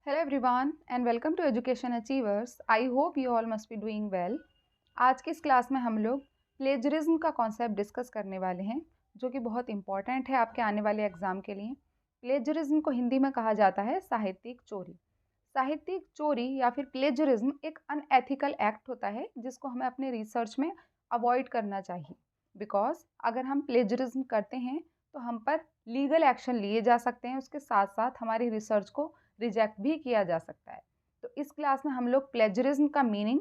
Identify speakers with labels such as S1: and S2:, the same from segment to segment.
S1: Hello everyone and welcome to Education Achievers. I hope you all must be doing well. आज की इस class में हम लोग प्लेजरिज्म का कॉन्सेप्ट डिस्कस करने वाले हैं जो कि बहुत इंपॉर्टेंट है आपके आने वाले एग्ज़ाम के लिए। प्लेजरिज्म को हिंदी में कहा जाता है साहित्यिक चोरी। साहित्यिक चोरी या फिर प्लेजरिज्म एक अनएथिकल एक्ट होता है जिसको हमें अपने रिसर्च में अवॉइड करना चाहिए। बिकॉज अगर हम प्लेजरिज्म करते हैं तो हम पर लीगल एक्शन लिए जा सकते हैं, उसके साथ साथ हमारी रिसर्च को रिजेक्ट भी किया जा सकता है। तो इस क्लास में हम लोग प्लेजरिज्म का मीनिंग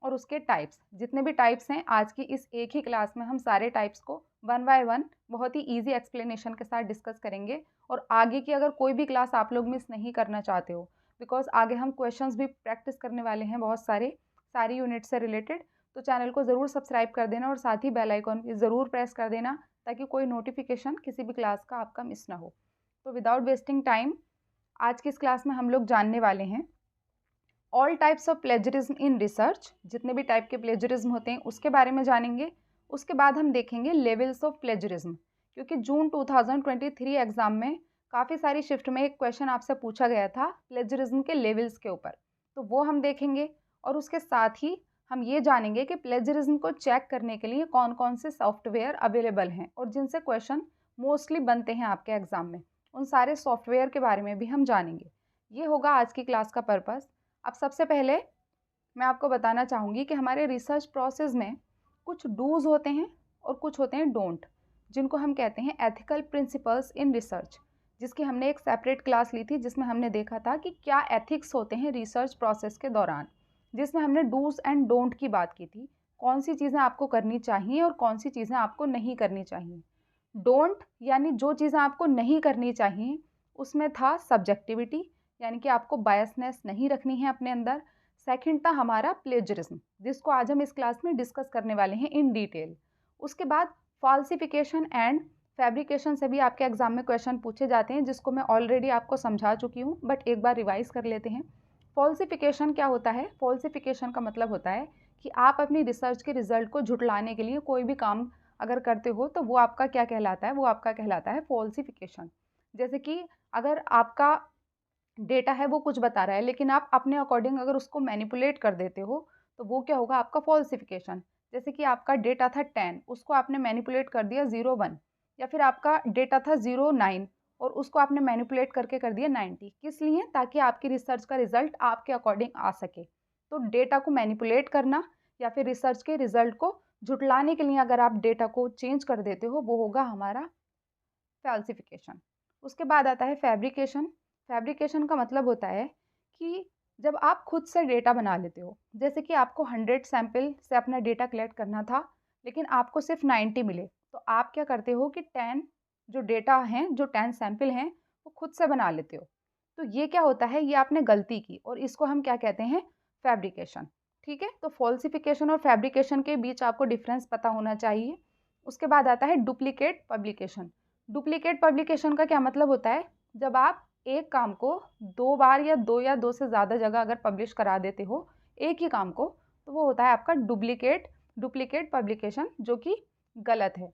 S1: और उसके टाइप्स, जितने भी टाइप्स हैं आज की इस एक ही क्लास में हम सारे टाइप्स को वन बाय वन बहुत ही इजी एक्सप्लेनेशन के साथ डिस्कस करेंगे। और आगे की अगर कोई भी क्लास आप लोग मिस नहीं करना चाहते हो, बिकॉज आगे हम क्वेश्चंस भी प्रैक्टिस करने वाले हैं बहुत सारी यूनिट से रिलेटेड, तो चैनल को ज़रूर सब्सक्राइब कर देना और साथ ही बेल आइकॉन भी ज़रूर प्रेस कर देना ताकि कोई नोटिफिकेशन किसी भी क्लास का आपका मिस ना हो। तो विदाउट वेस्टिंग टाइम आज की इस क्लास में हम लोग जानने वाले हैं all types of plagiarism in research. जितने भी टाइप के प्लेजरिज्म होते हैं उसके बारे में जानेंगे। उसके बाद हम देखेंगे लेवल्स ऑफ प्लेजरिज्म, क्योंकि जून 2023 एग्जाम में काफ़ी सारी शिफ्ट में एक क्वेश्चन आपसे पूछा गया था प्लेजरिज्म के लेवल्स के ऊपर, तो वो हम देखेंगे। और उसके साथ ही हम ये जानेंगे कि प्लेजरिज्म को चेक करने के लिए कौन कौन से सॉफ्टवेयर अवेलेबल हैं और जिनसे क्वेश्चन मोस्टली बनते हैं आपके एग्जाम में, उन सारे सॉफ्टवेयर के बारे में भी हम जानेंगे। ये होगा आज की क्लास का पर्पस। अब सबसे पहले मैं आपको बताना चाहूँगी कि हमारे रिसर्च प्रोसेस में कुछ डूज होते हैं और कुछ होते हैं डोंट, जिनको हम कहते हैं एथिकल प्रिंसिपल्स इन रिसर्च, जिसकी हमने एक सेपरेट क्लास ली थी जिसमें हमने देखा था कि क्या एथिक्स होते हैं रिसर्च प्रोसेस के दौरान, जिसमें हमने डूज एंड डोंट की बात की थी। कौन सी चीज़ें आपको करनी चाहिए और कौन सी चीज़ें आपको नहीं करनी चाहिए। डोंट यानी जो चीज़ें आपको नहीं करनी चाहिए उसमें था सब्जेक्टिविटी, यानी कि आपको बायसनेस नहीं रखनी है अपने अंदर। सेकंड था हमारा प्लेजरिज्म, जिसको आज हम इस क्लास में डिस्कस करने वाले हैं इन डिटेल। उसके बाद फॉल्सिफिकेशन एंड फैब्रिकेशन से भी आपके एग्जाम में क्वेश्चन पूछे जाते हैं, जिसको मैं ऑलरेडी आपको समझा चुकी हूँ, बट एक बार रिवाइज कर लेते हैं। फॉल्सिफिकेशन क्या होता है? फॉल्सिफिकेशन का मतलब होता है कि आप अपनी रिसर्च के रिजल्ट को झुटलाने के लिए कोई भी काम अगर करते हो तो वो आपका क्या कहलाता है? वो आपका कहलाता है फॉल्सिफिकेशन। जैसे कि अगर आपका डेटा है वो कुछ बता रहा है लेकिन आप अपने अकॉर्डिंग अगर उसको मैनिपुलेट कर देते हो तो वो क्या होगा? आपका फॉल्सिफिकेशन। जैसे कि आपका डेटा था 10, उसको आपने मैनिपुलेट कर दिया 0 1, या फिर आपका डेटा था 0 9 और उसको आपने मैनिपुलेट करके कर दिया 90। किस लिए? ताकि आपकी रिसर्च का रिजल्ट आपके अकॉर्डिंग आ सके। तो डेटा को मैनिपुलेट करना या फिर रिसर्च के रिजल्ट को झुटलाने के लिए अगर आप डेटा को चेंज कर देते हो, वो होगा हमारा फैल्सिफिकेशन। उसके बाद आता है फैब्रिकेशन। फैब्रिकेशन का मतलब होता है कि जब आप खुद से डेटा बना लेते हो, जैसे कि आपको 100 सैंपल से अपना डेटा कलेक्ट करना था लेकिन आपको सिर्फ 90 मिले, तो आप क्या करते हो कि 10 जो डेटा हैं, जो 10 सैंपल हैं, वो खुद से बना लेते हो। तो ये क्या होता है? ये आपने गलती की और इसको हम क्या कहते हैं? फैब्रिकेशन। ठीक है, तो फॉल्सिफिकेशन और फैब्रिकेशन के बीच आपको डिफरेंस पता होना चाहिए। उसके बाद आता है डुप्लीकेट पब्लिकेशन। डुप्लीकेट पब्लिकेशन का क्या मतलब होता है? जब आप एक काम को 2 बार या दो से ज़्यादा जगह अगर पब्लिश करा देते हो एक ही काम को, तो वो होता है आपका डुप्लीकेट पब्लिकेशन, जो कि गलत है।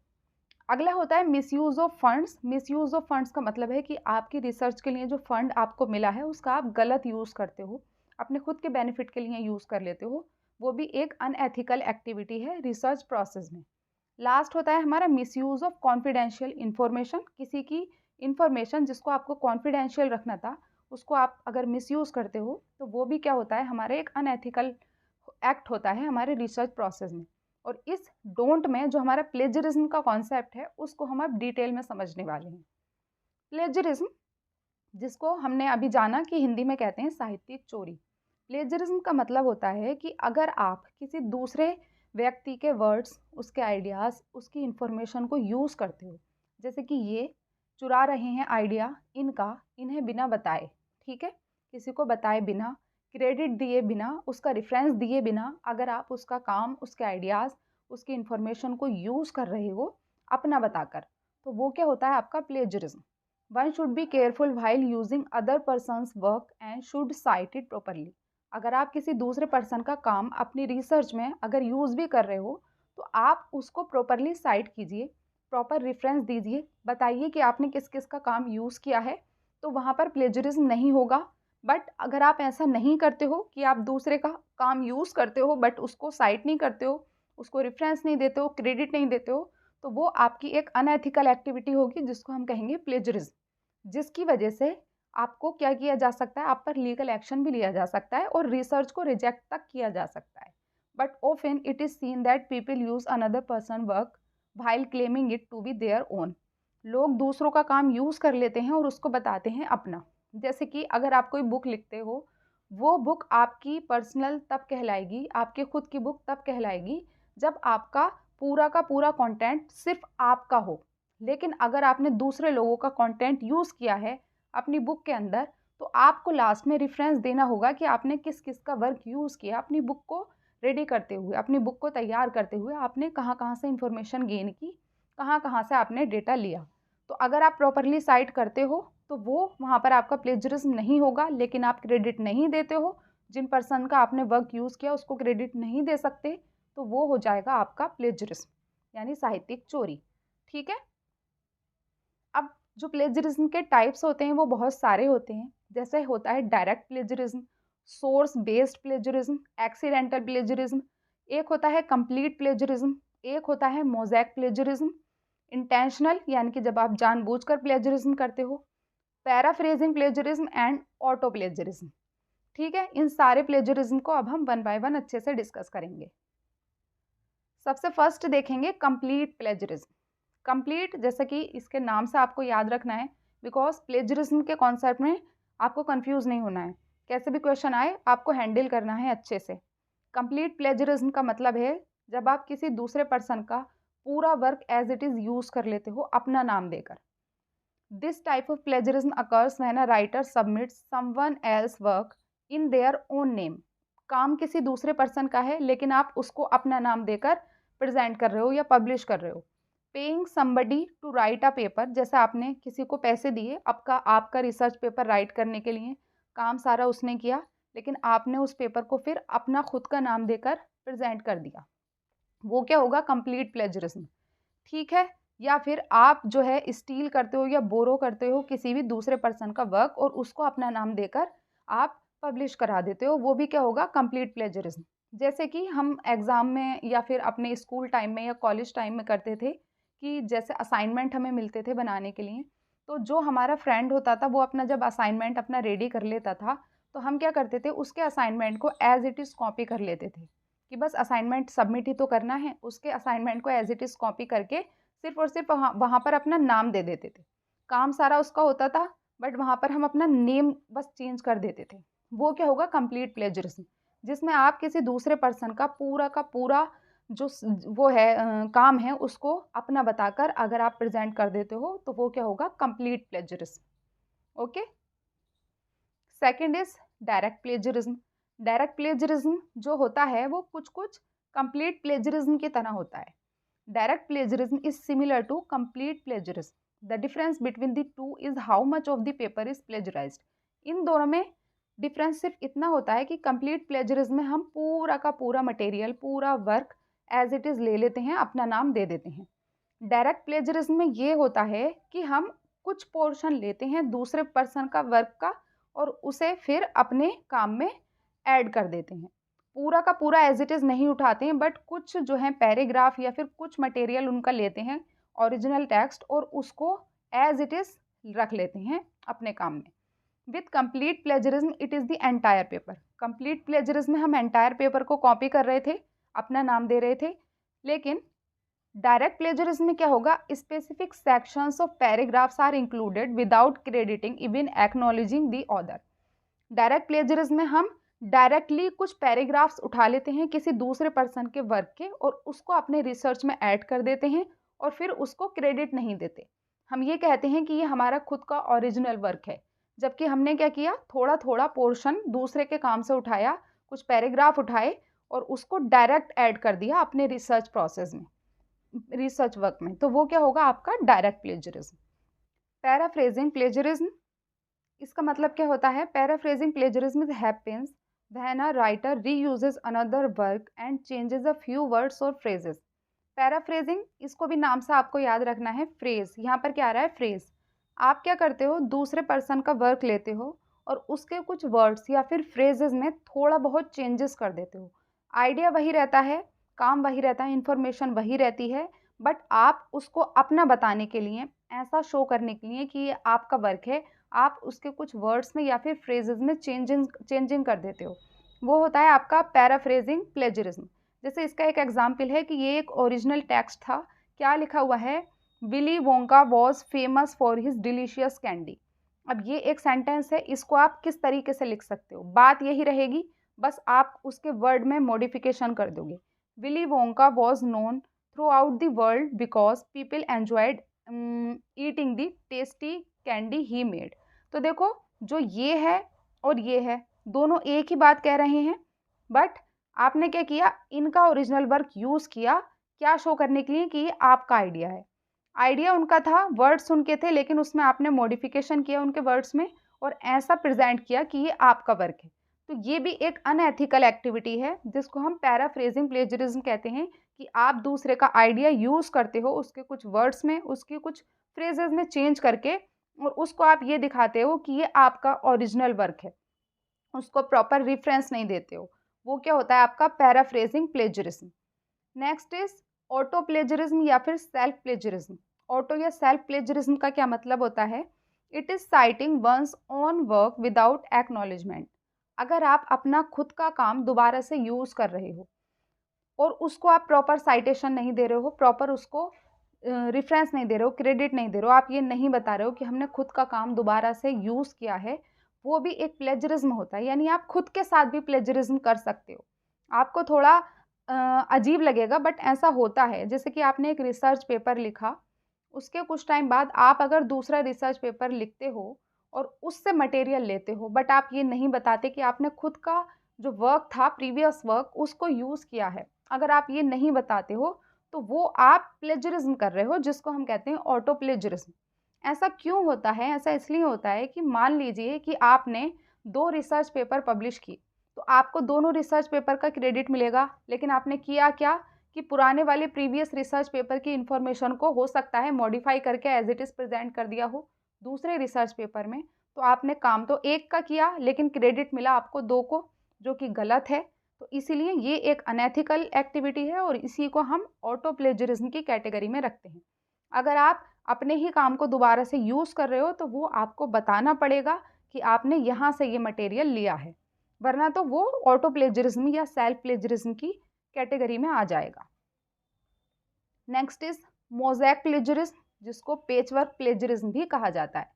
S1: अगला होता है misuse of funds. Misuse of funds का मतलब है कि आपकी रिसर्च के लिए जो फंड आपको मिला है उसका आप गलत यूज़ करते हो, अपने खुद के बेनिफिट के लिए यूज़ कर लेते हो। वो भी एक अनएथिकल एक्टिविटी है रिसर्च प्रोसेस में। लास्ट होता है हमारा मिसयूज़ ऑफ कॉन्फिडेंशियल इंफॉर्मेशन। किसी की इंफॉर्मेशन जिसको आपको कॉन्फिडेंशियल रखना था, उसको आप अगर मिसयूज़ करते हो तो वो भी क्या होता है? हमारे एक अनएथिकल एक्ट होता है हमारे रिसर्च प्रोसेस में। और इस डोंट में जो हमारा प्लेजरिज्म का कॉन्सेप्ट है उसको हम अब डिटेल में समझने वाले हैं। प्लेजरिज्म, जिसको हमने अभी जाना कि हिंदी में कहते हैं साहित्यिक चोरी। प्लेजरिज्म का मतलब होता है कि अगर आप किसी दूसरे व्यक्ति के वर्ड्स, उसके आइडियाज़, उसकी इन्फॉर्मेशन को यूज़ करते हो, जैसे कि ये चुरा रहे हैं आइडिया इनका, इन्हें बिना बताए, ठीक है, किसी को बताए बिना, क्रेडिट दिए बिना, उसका रेफरेंस दिए बिना, अगर आप उसका काम, उसके आइडियाज़, उसकी इन्फॉर्मेशन को यूज़ कर रहे हो अपना बताकर, तो वो क्या होता है? आपका plagiarism. One should be careful while using other persons work and should site it properly. अगर आप किसी दूसरे पर्सन का काम अपनी रिसर्च में अगर यूज़ भी कर रहे हो तो आप उसको प्रॉपरली साइट कीजिए, प्रॉपर रेफरेंस दीजिए, बताइए कि आपने किस किस का काम यूज़ किया है, तो वहाँ पर प्लेजरिज्म नहीं होगा। बट अगर आप ऐसा नहीं करते हो कि आप दूसरे का काम यूज़ करते हो बट उसको साइट नहीं करते हो, उसको रेफरेंस नहीं देते हो, क्रेडिट नहीं देते हो, तो वो आपकी एक अनएथिकल एक्टिविटी होगी जिसको हम कहेंगे प्लेजरिज्म, जिसकी वजह से आपको क्या किया जा सकता है, आप पर लीगल एक्शन भी लिया जा सकता है और रिसर्च को रिजेक्ट तक किया जा सकता है। But often it is seen that people use another person work while claiming it to be their own. लोग दूसरों का काम यूज़ कर लेते हैं और उसको बताते हैं अपना। जैसे कि अगर आप कोई बुक लिखते हो, वो बुक आपकी पर्सनल तब कहलाएगी, आपके खुद की बुक तब कहलाएगी जब आपका पूरा का पूरा कंटेंट सिर्फ आपका हो। लेकिन अगर आपने दूसरे लोगों का कंटेंट यूज़ किया है अपनी बुक के अंदर, तो आपको लास्ट में रेफरेंस देना होगा कि आपने किस किस का वर्क यूज़ किया अपनी बुक को रेडी करते हुए, अपनी बुक को तैयार करते हुए आपने कहाँ कहाँ से इंफॉर्मेशन गेन की, कहाँ कहाँ से आपने डेटा लिया। तो अगर आप प्रॉपरली साइट करते हो तो वो वहाँ पर आपका प्लेजरिज्म नहीं होगा, लेकिन आप क्रेडिट नहीं देते हो, जिन पर्सन का आपने वर्क यूज़ किया उसको क्रेडिट नहीं दे सकते, तो वो हो जाएगा आपका प्लेजरिज्म यानी साहित्यिक चोरी। ठीक है। अब जो प्लेजरिज्म के टाइप्स होते हैं वो बहुत सारे होते हैं। जैसे होता है direct plagiarism, source based plagiarism, accidental plagiarism, एक होता है कंप्लीट प्लेजरिज्म, एक होता है मोज़ैक प्लेजरिज्म, इंटेंशनल यानी कि जब आप जानबूझकर प्लेजरिज्म करते हो, paraphrasing plagiarism and auto plagiarism. ठीक है, इन सारे प्लेजरिज्म को अब हम वन बाय वन अच्छे से डिस्कस करेंगे। सबसे फर्स्ट देखेंगे कंप्लीट प्लेजरिज्म। कंप्लीट जैसे कि इसके नाम से आपको याद रखना है, बिकॉज प्लेजरिज्म के कॉन्सेप्ट में आपको कंफ्यूज नहीं होना है, कैसे भी क्वेश्चन आए आपको हैंडल करना है अच्छे से। कंप्लीट प्लेजरिज्म का मतलब है जब आप किसी दूसरे पर्सन का पूरा work as it is use कर लेते हो अपना नाम देकर। This type of plagiarism occurs when a writer submits someone else work in their own name. काम किसी दूसरे पर्सन का है लेकिन आप उसको अपना नाम देकर प्रेजेंट कर रहे हो या पब्लिश कर रहे हो। Paying somebody to write a paper, जैसे आपने किसी को पैसे दिए आपका रिसर्च पेपर राइट करने के लिए, काम सारा उसने किया लेकिन आपने उस पेपर को फिर अपना खुद का नाम देकर प्रेजेंट कर दिया, वो क्या होगा, कंप्लीट प्लेजरिज्म। ठीक है। या फिर आप जो है स्टील करते हो या बोरो करते हो किसी भी दूसरे पर्सन का वर्क और उसको अपना नाम देकर आप पब्लिश करा देते हो, वो भी क्या होगा, कंप्लीट प्लेजरिज्म। जैसे कि हम एग्ज़ाम में या फिर अपने स्कूल टाइम में या कॉलेज टाइम में करते थे कि जैसे असाइनमेंट हमें मिलते थे बनाने के लिए, तो जो हमारा फ्रेंड होता था वो अपना जब असाइनमेंट अपना रेडी कर लेता था, तो हम क्या करते थे, उसके असाइनमेंट को एज इट इज़ कॉपी कर लेते थे कि बस असाइनमेंट सबमिट ही तो करना है, उसके असाइनमेंट को एज इट इज़ कॉपी करके सिर्फ और सिर्फ वहाँ पर अपना नाम दे देते थे। काम सारा उसका होता था बट वहाँ पर हम अपना नेम बस चेंज कर देते थे। वो क्या होगा, कंप्लीट प्लेजरिज्म, जिसमें आप किसी दूसरे पर्सन का पूरा जो वो है काम है उसको अपना बताकर अगर आप प्रेजेंट कर देते हो तो वो क्या होगा, complete plagiarism. Okay. Second is direct plagiarism. Direct plagiarism जो होता है वो कुछ कुछ कंप्लीट प्लेजरिज्म की तरह होता है। Direct plagiarism is similar to complete plagiarism. The difference between the two is how much of the paper is plagiarized. इन दोनों में डिफरेंस सिर्फ इतना होता है कि कंप्लीट प्लेजरिज्म में हम पूरा का पूरा मटेरियल, पूरा वर्क एज इट इज़ ले लेते हैं, अपना नाम दे देते हैं। डायरेक्ट प्लेजरिज्म में ये होता है कि हम कुछ पोर्शन लेते हैं दूसरे पर्सन का वर्क का और उसे फिर अपने काम में ऐड कर देते हैं। पूरा का पूरा एज इट इज़ नहीं उठाते हैं बट कुछ जो है पैराग्राफ या फिर कुछ मटेरियल उनका लेते हैं, ओरिजिनल टेक्स्ट, और उसको एज इट इज़ रख लेते हैं अपने काम में। With complete plagiarism it is the entire paper. Complete plagiarism में हम एंटायर पेपर को कॉपी कर रहे थे, अपना नाम दे रहे थे। लेकिन डायरेक्ट प्लेजरिज्म में क्या होगा, specific sections of paragraphs are included without crediting even acknowledging the author. Direct plagiarism में हम डायरेक्टली कुछ पैराग्राफ्स उठा लेते हैं किसी दूसरे पर्सन के वर्क के और उसको अपने रिसर्च में ऐड कर देते हैं और फिर उसको क्रेडिट नहीं देते। हम ये कहते हैं कि ये हमारा खुद का ओरिजिनल वर्क है, जबकि हमने क्या किया, थोड़ा थोड़ा पोर्शन दूसरे के काम से उठाया, कुछ पैराग्राफ उठाए और उसको डायरेक्ट ऐड कर दिया अपने रिसर्च प्रोसेस में, रिसर्च वर्क में। तो वो क्या होगा, आपका डायरेक्ट प्लेजरिज्म। पैराफ्रेजिंग प्लेजरिज्म, इसका मतलब क्या होता है, paraphrasing plagiarism is happens when a writer reuses another work and changes a few words or phrases. Paraphrasing, इसको भी नाम से आपको याद रखना है, फ्रेज, यहाँ पर क्या आ रहा है, फ्रेज। आप क्या करते हो, दूसरे पर्सन का वर्क लेते हो, और उसके कुछ वर्ड्स या फिर फ्रेजेस में थोड़ा बहुत चेंजेस कर देते हो। आइडिया वही रहता है, काम वही रहता है, इन्फॉर्मेशन वही रहती है, बट आप उसको अपना बताने के लिए, ऐसा शो करने के लिए कि ये आपका वर्क है, आप उसके कुछ वर्ड्स में या फिर फ्रेजेस में चेंजिंग कर देते हो। वो होता है आपका पैराफ्रेजिंग प्लेजरिज्म। जैसे इसका एक एग्जाम्पल है कि ये एक ओरिजिनल टेक्स्ट था। क्या लिखा हुआ है? Willy Wonka was famous for his delicious candy. अब ये एक सेंटेंस है, इसको आप किस तरीके से लिख सकते हो? बात यही रहेगी, बस आप उसके वर्ड में मॉडिफिकेशन कर दोगे। Willy Wonka was known through out the world because people enjoyed eating the tasty candy he made. तो देखो, जो ये है और ये है, दोनों एक ही बात कह रहे हैं, बट आपने क्या किया? इनका ओरिजिनल वर्क यूज़ किया, क्या शो करने के लिए कि ये आपका आइडिया है। आइडिया उनका था, वर्ड्स उनके थे, लेकिन उसमें आपने मॉडिफिकेशन किया उनके वर्ड्स में और ऐसा प्रेजेंट किया कि ये आपका वर्क है। तो ये भी एक अनएथिकल एक्टिविटी है, जिसको हम पैराफ्रेजिंग प्लेजरिज्म कहते हैं, कि आप दूसरे का आइडिया यूज़ करते हो, उसके कुछ वर्ड्स में, उसकी कुछ फ्रेजेस में चेंज करके, और उसको आप ये दिखाते हो कि ये आपका ओरिजिनल वर्क है, उसको प्रॉपर रेफरेंस नहीं देते हो। वो क्या होता है? आपका paraphrasing plagiarism. Next is auto plagiarism या फिर सेल्फ प्लेजरिज्म। ऑटो या सेल्फ प्लेजरिज्म का क्या मतलब होता है? It is citing one's own work without acknowledgement. अगर आप अपना खुद का काम दोबारा से यूज कर रहे हो और उसको आप प्रॉपर साइटेशन नहीं दे रहे हो, प्रॉपर उसको रेफरेंस नहीं दे रहे हो, क्रेडिट नहीं दे रहे हो, आप ये नहीं बता रहे हो कि हमने खुद का काम दोबारा से यूज किया है, वो भी एक प्लेजरिज्म होता है। यानी आप खुद के साथ भी प्लेजरिज्म कर सकते हो। आपको थोड़ा अजीब लगेगा, बट ऐसा होता है। जैसे कि आपने एक रिसर्च पेपर लिखा, उसके कुछ टाइम बाद आप अगर दूसरा रिसर्च पेपर लिखते हो और उससे मटेरियल लेते हो, बट आप ये नहीं बताते कि आपने खुद का जो वर्क था, प्रीवियस वर्क, उसको यूज़ किया है। अगर आप ये नहीं बताते हो तो वो आप प्लेजरिज्म कर रहे हो, जिसको हम कहते हैं ऑटो प्लेजरिज्म। ऐसा क्यों होता है? ऐसा इसलिए होता है कि मान लीजिए कि आपने 2 रिसर्च पेपर पब्लिश किए, तो आपको दोनों रिसर्च पेपर का क्रेडिट मिलेगा, लेकिन आपने किया क्या कि पुराने वाले प्रीवियस रिसर्च पेपर की इन्फॉर्मेशन को हो सकता है मॉडिफाई करके एज इट इज़ प्रेजेंट कर दिया हो दूसरे रिसर्च पेपर में। तो आपने काम तो एक का किया, लेकिन क्रेडिट मिला आपको 2 को, जो कि गलत है। तो इसीलिए ये एक अनएथिकल एक्टिविटी है और इसी को हम ऑटो प्लेजरिज्म की कैटेगरी में रखते हैं। अगर आप अपने ही काम को दोबारा से यूज़ कर रहे हो तो वो आपको बताना पड़ेगा कि आपने यहाँ से ये मटेरियल लिया है, वरना तो वो ऑटो प्लेजरिज्म या सेल्फ प्लेजरिज्म की कैटेगरी में आ जाएगा। नेक्स्ट इज मोज़ैक प्लेजरिज्म, जिसको पेचवर्क प्लेजरिज्म भी कहा जाता है।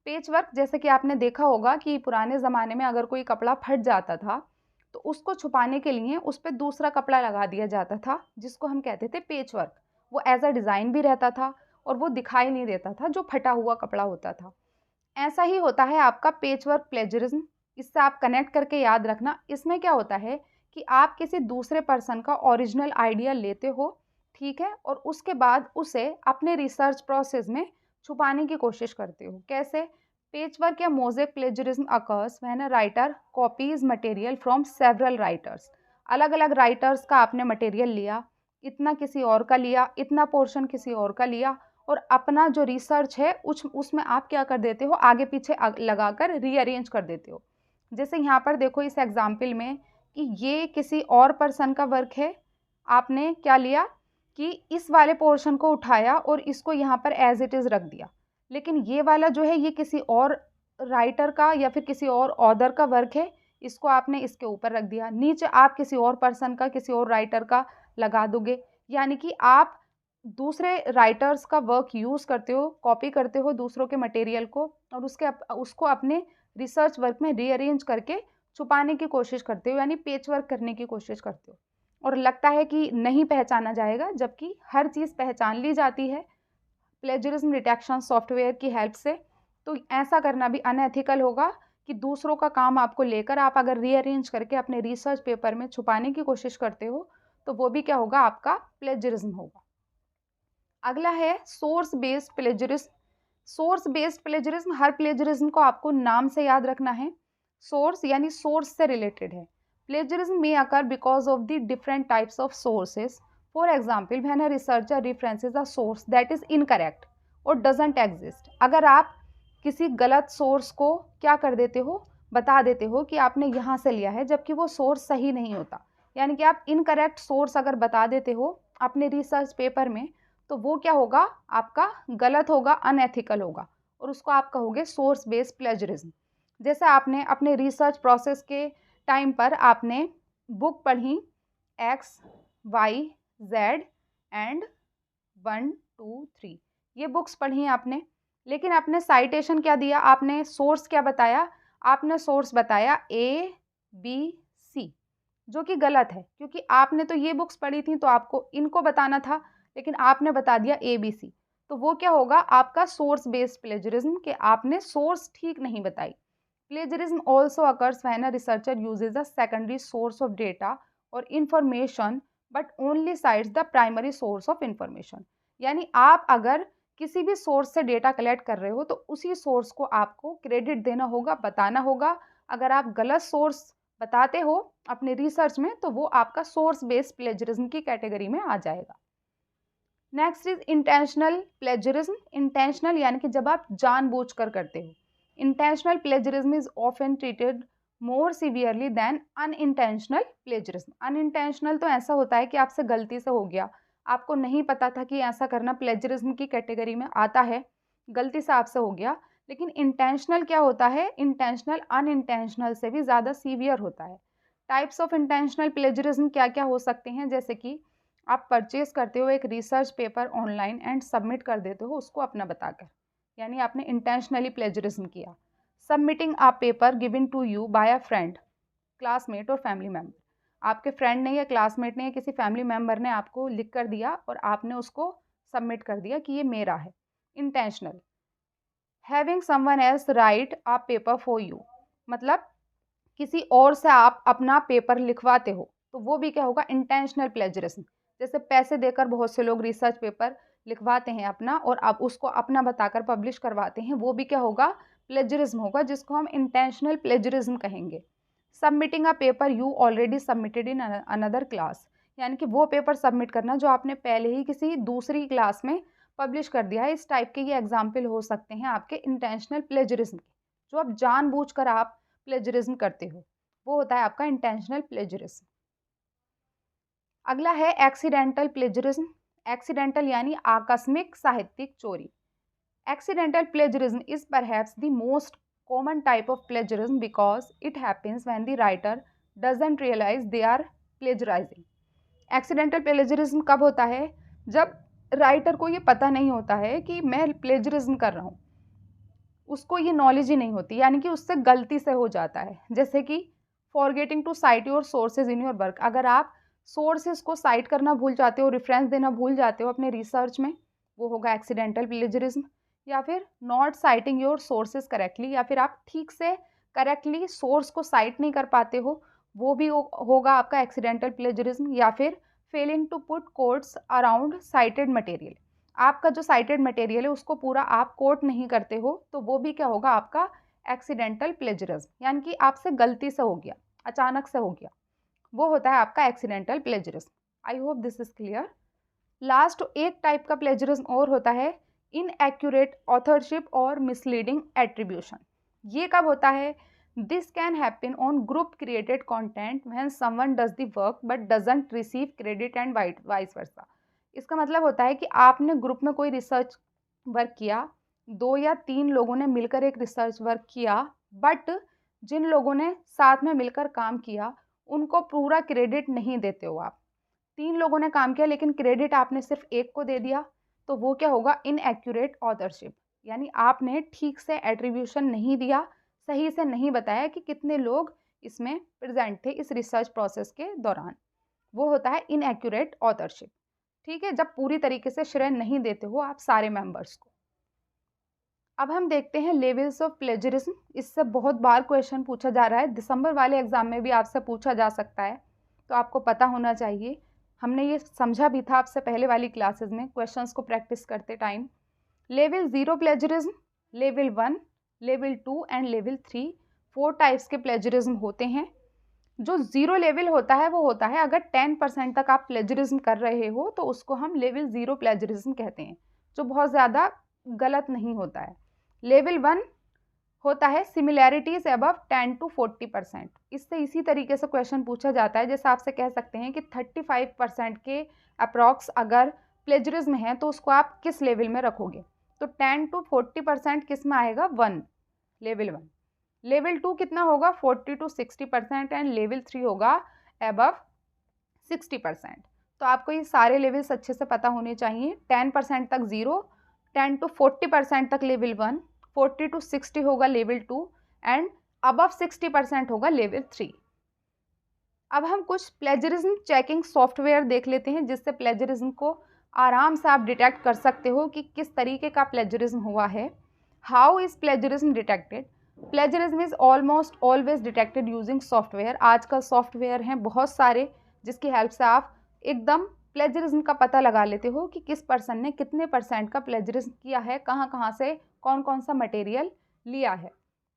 S1: पेचवर्क, जैसे कि आपने देखा होगा कि पुराने ज़माने में अगर कोई कपड़ा फट जाता था तो उसको छुपाने के लिए उस पर दूसरा कपड़ा लगा दिया जाता था, जिसको हम कहते थे पेचवर्क। वो एज अ डिज़ाइन भी रहता था और वो दिखाई नहीं देता था जो फटा हुआ कपड़ा होता था। ऐसा ही होता है आपका पेचवर्क प्लेजरिज्म। इससे आप कनेक्ट करके याद रखना, इसमें क्या होता है कि आप किसी दूसरे पर्सन का ओरिजिनल आइडिया लेते हो, ठीक है, और उसके बाद उसे अपने रिसर्च प्रोसेस में छुपाने की कोशिश करते हो। कैसे? पेचवर्क या mosaic plagiarism occurs when a writer copies material from several writers. अलग अलग राइटर्स का आपने मटेरियल लिया, इतना किसी और का लिया, इतना पोर्शन किसी और का लिया, और अपना जो रिसर्च है उसमें आप क्या कर देते हो, आगे पीछे लगाकर रीअरेंज कर देते हो। जैसे यहाँ पर देखो इस एग्जाम्पल में कि ये किसी और पर्सन का वर्क है, आपने क्या लिया कि इस वाले पोर्शन को उठाया और इसको यहाँ पर एज इट इज़ रख दिया, लेकिन ये वाला जो है ये किसी और राइटर का या फिर किसी और ऑथर का वर्क है, इसको आपने इसके ऊपर रख दिया। नीचे आप किसी और पर्सन का, किसी और राइटर का लगा दोगे। यानी कि आप दूसरे राइटर्स का वर्क यूज़ करते हो, कॉपी करते हो दूसरों के मटेरियल को, और उसको अपने रिसर्च वर्क में रीअरेंज करके छुपाने की कोशिश करते हो, यानी पेच वर्क करने की कोशिश करते हो। और लगता है कि नहीं पहचाना जाएगा, जबकि हर चीज़ पहचान ली जाती है प्लेजरिज्म डिटेक्शन सॉफ्टवेयर की हेल्प से। तो ऐसा करना भी अनएथिकल होगा कि दूसरों का काम आपको लेकर आप अगर रीअरेंज करके अपने रिसर्च पेपर में छुपाने की कोशिश करते हो, तो वो भी क्या होगा, आपका प्लेजरिज्म होगा। अगला है source based plagiarism. Source based plagiarism, हर प्लेजरिज्म को आपको नाम से याद रखना है। सोर्स यानी सोर्स से रिलेटेड है। Plagiarism may occur because of the different types of sources. For example, when a researcher references a source that is incorrect or doesn't exist. अगर आप किसी गलत सोर्स को क्या कर देते हो, बता देते हो कि आपने यहाँ से लिया है, जबकि वो सोर्स सही नहीं होता। यानी कि आप इनकरेक्ट सोर्स अगर बता देते हो अपने रिसर्च पेपर में, तो वो क्या होगा, आपका गलत होगा, अनएथिकल होगा, और उसको आप कहोगे सोर्स बेस्ड प्लेजरिज्म। जैसे आपने अपने रिसर्च प्रोसेस के टाइम पर आपने बुक पढ़ी एक्स वाई जेड एंड 1 2 3, ये बुक्स पढ़ी आपने, लेकिन आपने साइटेशन क्या दिया, आपने सोर्स क्या बताया, आपने सोर्स बताया ए बी सी, जो कि गलत है, क्योंकि आपने तो ये बुक्स पढ़ी थी तो आपको इनको बताना था, लेकिन आपने बता दिया ए बी सी। तो वो क्या होगा, आपका सोर्स बेस्ड प्लेजरिज्म, कि आपने सोर्स ठीक नहीं बताई। Plagiarism also occurs when a researcher uses a secondary source of data और information but only cites the primary source of information. यानी आप अगर किसी भी सोर्स से डेटा कलेक्ट कर रहे हो तो उसी सोर्स को आपको क्रेडिट देना होगा, बताना होगा। अगर आप गलत सोर्स बताते हो अपने रिसर्च में तो वो आपका सोर्स बेस्ड प्लेजरिज्म की कैटेगरी में आ जाएगा। Next is intentional plagiarism. Intentional यानी कि जब आप जानबूझकर करते हो। Intentional plagiarism is often treated more severely than unintentional plagiarism. Unintentional तो ऐसा होता है कि आपसे गलती से हो गया, आपको नहीं पता था कि ऐसा करना प्लेजरिज्म की कैटेगरी में आता है, गलती से आपसे हो गया। लेकिन इंटेंशनल क्या होता है, इंटेंशनल अनइंटेंशनल से भी ज़्यादा सीवियर होता है। टाइप्स ऑफ इंटेंशनल प्लेजरिज्म क्या क्या हो सकते हैं, जैसे कि आप परचेज करते हो एक research paper online and submit कर देते हो उसको अपना बताकर, यानी आपने इंटेंशनली प्लेजरिज्म किया। Submitting a paper given to you by a friend, classmate or family member. आपके फ्रेंड ने या क्लासमेट ने या किसी फैमिली मेम्बर ने आपको लिख कर दिया और आपने उसको सबमिट कर दिया कि ये मेरा है, intentional. Having someone else right a paper for you, मतलब किसी और से आप अपना पेपर लिखवाते हो, तो वो भी क्या होगा, इंटेंशनल प्लेजरिज्म। जैसे पैसे देकर बहुत से लोग रिसर्च पेपर लिखवाते हैं अपना और अब उसको अपना बताकर पब्लिश करवाते हैं, वो भी क्या होगा, प्लेजरिज्म होगा, जिसको हम इंटेंशनल प्लेजरिज्म कहेंगे। Submitting a paper you already submitted in another class, यानी कि वो पेपर सबमिट करना जो आपने पहले ही किसी दूसरी क्लास में पब्लिश कर दिया है। इस टाइप के ये एग्जाम्पल हो सकते हैं आपके इंटेंशनल प्लेजरिज्म के, जो आप जानबूझकर आप प्लेजरिज्म करते हो, वो होता है आपका इंटेंशनल प्लेजरिज्म। अगला है एक्सीडेंटल प्लेजरिज्म। एक्सीडेंटल यानी आकस्मिक साहित्यिक चोरी। Accidental plagiarism is perhaps the most common type of plagiarism because it happens when the writer doesn't realise they are plagiarising. Accidental plagiarism कब होता है, जब राइटर को ये पता नहीं होता है कि मैं प्लेजरिज्म कर रहा हूँ, उसको ये नॉलेज ही नहीं होती, यानी कि उससे गलती से हो जाता है। जैसे कि forgetting to cite your sources in your work, अगर आप सोर्सेज को साइट करना भूल जाते हो, रेफरेंस देना भूल जाते हो अपने रिसर्च में, वो होगा एक्सीडेंटल प्लेजरिज्म। या फिर not citing your sources correctly, या फिर आप ठीक से करेक्टली सोर्स को साइट नहीं कर पाते हो, वो भी होगा आपका एक्सीडेंटल प्लेजरिज्म। या फिर failing to put quotes around cited material, आपका जो साइटेड मटेरियल है उसको पूरा आप कोट नहीं करते हो, तो वो भी क्या होगा, आपका एक्सीडेंटल प्लेजरिज्म, यानी कि आपसे गलती से हो गया, अचानक से हो गया, वो होता है आपका accidental plagiarism. I hope this is clear. Last एक टाइप का प्लेजरिज्म और होता है इनएक्यूरेट ऑथरशिप और मिसलीडिंग एट्रीब्यूशन। ये कब होता है, this can happen on group created content when someone does the work but doesn't receive credit and vice versa. इसका मतलब होता है कि आपने ग्रुप में कोई रिसर्च वर्क किया, 2 या 3 लोगों ने मिलकर एक रिसर्च वर्क किया, बट जिन लोगों ने साथ में मिलकर काम किया उनको पूरा क्रेडिट नहीं देते हो आप। 3 लोगों ने काम किया लेकिन क्रेडिट आपने सिर्फ एक को दे दिया, तो वो क्या होगा, इनएक्यूरेट ऑथरशिप, यानी आपने ठीक से एट्रीब्यूशन नहीं दिया, सही से नहीं बताया कि कितने लोग इसमें प्रेजेंट थे इस रिसर्च प्रोसेस के दौरान, वो होता है इनएक्यूरेट ऑथरशिप। ठीक है, जब पूरी तरीके से श्रेय नहीं देते हो आप सारे मेंबर्स को। अब हम देखते हैं लेवल्स ऑफ प्लेजरिज्म। इससे बहुत बार क्वेश्चन पूछा जा रहा है, दिसंबर वाले एग्जाम में भी आपसे पूछा जा सकता है, तो आपको पता होना चाहिए। हमने ये समझा भी था आपसे पहले वाली क्लासेस में क्वेश्चंस को प्रैक्टिस करते time. Level 0 plagiarism, level 1, level 2 and level 3, 4 types के प्लेजरिज्म होते हैं। जो 0 लेवल होता है वो होता है अगर 10% तक आप प्लेजरिज्म कर रहे हो तो उसको हम लेवल 0 प्लेजरिज्म कहते हैं, जो बहुत ज़्यादा गलत नहीं होता है। लेवल 1 होता है सिमिलैरिटीज अबव 10 to 40%। इससे इसी तरीके से क्वेश्चन पूछा जाता है, जैसे आपसे कह सकते हैं कि 35% के अप्रॉक्स अगर प्लेजरिज्म है तो उसको आप किस लेवल में रखोगे। तो 10 to 40% किस में आएगा, 1, लेवल 1। लेवल 2 कितना होगा, 40 to 60%, एंड लेवल 3 होगा अबव 60%। तो आपको ये सारे लेवल्स अच्छे से पता होने चाहिए। 10% तक 0, 10 to 40% तक लेवल 1, 40 to 60 होगा लेवल 2, एंड अबव 60% होगा लेवल 3। अब हम कुछ प्लेजरिज्म चेकिंग सॉफ्टवेयर देख लेते हैं, जिससे प्लेजरिज्म को आराम से आप डिटेक्ट कर सकते हो कि किस तरीके का प्लेजरिज्म हुआ है। How is plagiarism detected? Plagiarism is almost always detected using software. आजकल सॉफ्टवेयर हैं बहुत सारे जिसकी हेल्प से आप एकदम प्लेजरिज्म का पता लगा लेते हो कि किस पर्सन ने कितने % का प्लेजरिज्म किया है, कहाँ कहाँ से कौन कौन सा मटेरियल लिया है।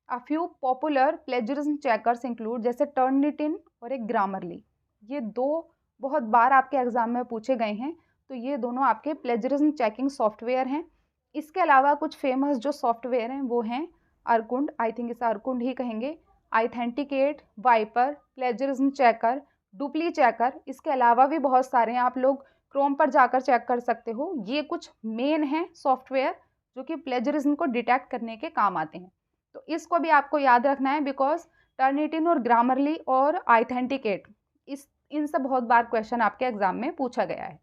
S1: A few popular plagiarism checkers include, जैसे टर्निटिन और एक ग्रामरली। ये 2 बहुत बार आपके एग्जाम में पूछे गए हैं, तो ये दोनों आपके प्लेजरिज्म चेकिंग सॉफ्टवेयर हैं। इसके अलावा कुछ फेमस जो सॉफ्टवेयर हैं वो हैं अर्कुंड, आई थिंक इसे अर्कुंड ही कहेंगे, authenticate, viper, plagiarism checker, dupli checker. इसके अलावा भी बहुत सारे हैं, आप लोग क्रोम पर जाकर चेक कर सकते हो। ये कुछ मेन हैं सॉफ्टवेयर जो कि प्लेजरिज्म को डिटेक्ट करने के काम आते हैं। तो इसको भी आपको याद रखना है, बिकॉज टर्निटिन और ग्रामरली और ऑथेंटिकेट इनसे बहुत बार क्वेश्चन आपके एग्जाम में पूछा गया है।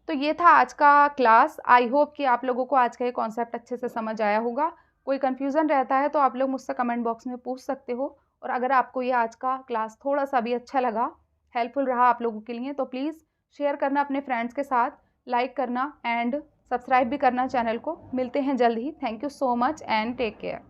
S1: तो ये था आज का क्लास। आई होप कि आप लोगों को आज का ये कॉन्सेप्ट अच्छे से समझ आया होगा। कोई कन्फ्यूज़न रहता है तो आप लोग मुझसे कमेंट बॉक्स में पूछ सकते हो। और अगर आपको ये आज का क्लास थोड़ा सा भी अच्छा लगा, हेल्पफुल रहा आप लोगों के लिए, तो प्लीज़ शेयर करना अपने फ्रेंड्स के साथ, लाइक करना एंड सब्सक्राइब भी करना चैनल को। मिलते हैं जल्द ही। Thank you so much and take care.